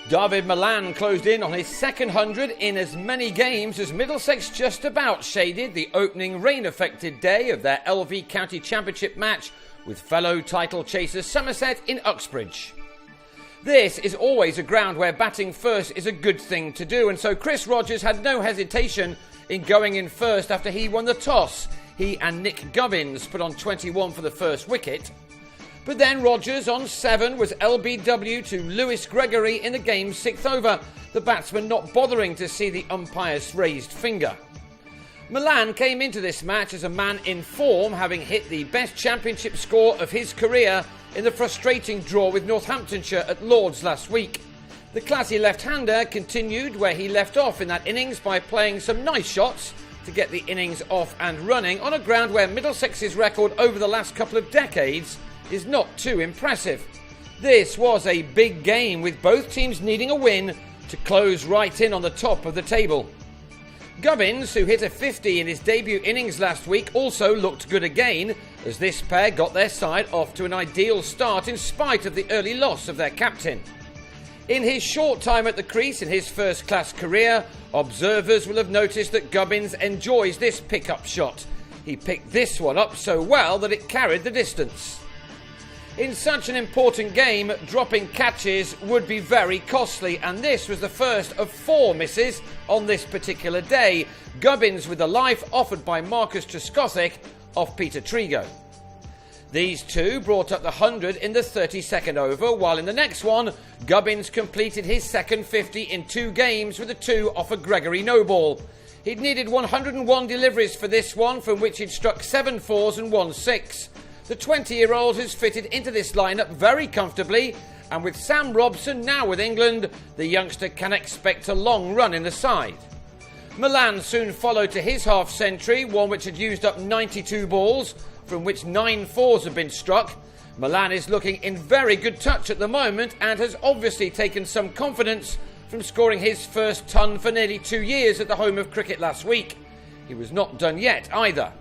David Milan closed in on his second 100 in as many games as Middlesex just about shaded the opening rain-affected day of their LV County Championship match with fellow title chasers Somerset in Uxbridge. This is always a ground where batting first is a good thing to do, and so Chris Rogers had no hesitation in going in first after he won the toss. He and Nick Gubbins put on 21 for the first wicket. But then Rogers on 7 was LBW to Lewis Gregory in the game's 6th over, the batsman not bothering to see the umpire's raised finger. Milan came into this match as a man in form, having hit the best championship score of his career in the frustrating draw with Northamptonshire at Lord's last week. The classy left-hander continued where he left off in that innings by playing some nice shots to get the innings off and running on a ground where Middlesex's record over the last couple of decades is not too impressive. This was a big game with both teams needing a win to close right in on the top of the table. Gubbins, who hit a 50 in his debut innings last week, also looked good again as this pair got their side off to an ideal start in spite of the early loss of their captain. In his short time at the crease in his first-class career, observers will have noticed that Gubbins enjoys this pick-up shot. He picked this one up so well that it carried the distance. In such an important game, dropping catches would be very costly, and this was the first of 4 misses on this particular day. Gubbins with the life offered by Marcus Trescothick off Peter Trigo. These two brought up the 100 in the 32nd over, while in the next one, Gubbins completed his second 50 in 2 games with a 2 off a Gregory no ball. He'd needed 101 deliveries for this one, from which he'd struck 7 fours and 1 6. The 20-year-old has fitted into this lineup very comfortably, and with Sam Robson now with England, the youngster can expect a long run in the side. Milan soon followed to his half-century, one which had used up 92 balls, from which 9 fours have been struck. Milan is looking in very good touch at the moment and has obviously taken some confidence from scoring his first ton for nearly 2 years at the home of cricket last week. He was not done yet either.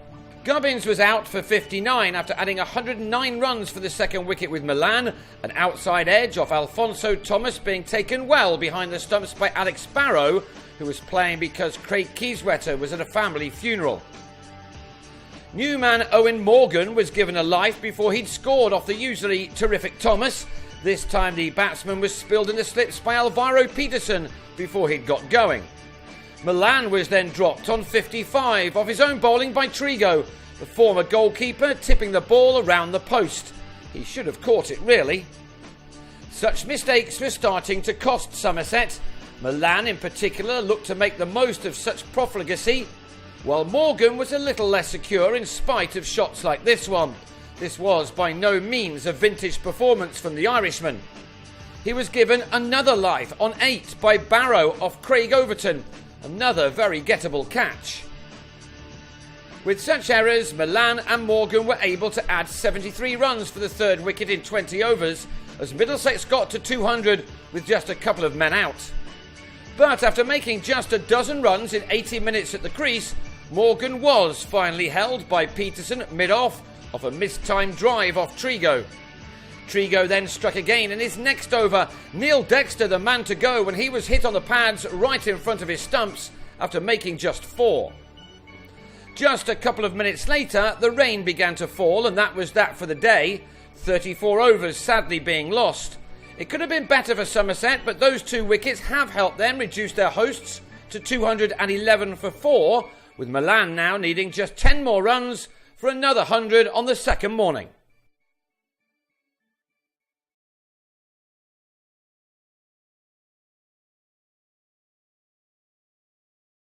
Gubbins was out for 59 after adding 109 runs for the second wicket with Milan, an outside edge off Alfonso Thomas being taken well behind the stumps by Alex Barrow, who was playing because Craig Kieswetter was at a family funeral. New man Owen Morgan was given a life before he'd scored off the usually terrific Thomas. This time the batsman was spilled in the slips by Alvaro Peterson before he'd got going. Milan was then dropped on 55 off his own bowling by Trigo, the former goalkeeper tipping the ball around the post. He should have caught it really. Such mistakes were starting to cost Somerset. Milan in particular looked to make the most of such profligacy, while Morgan was a little less secure in spite of shots like this one. This was by no means a vintage performance from the Irishman. He was given another life on 8 by Barrow off Craig Overton, another very gettable catch. With such errors, Milan and Morgan were able to add 73 runs for the third wicket in 20 overs as Middlesex got to 200 with just a couple of men out. But after making just a dozen runs in 80 minutes at the crease, Morgan was finally held by Peterson at mid-off off a mistimed drive off Trigo. Trigo then struck again in his next over. Neil Dexter the man to go when he was hit on the pads right in front of his stumps after making just 4. Just a couple of minutes later, the rain began to fall, and that was that for the day. 34 overs sadly being lost. It could have been better for Somerset, but those 2 wickets have helped them reduce their hosts to 211 for 4, with Milan now needing just 10 more runs for another 100 on the second morning.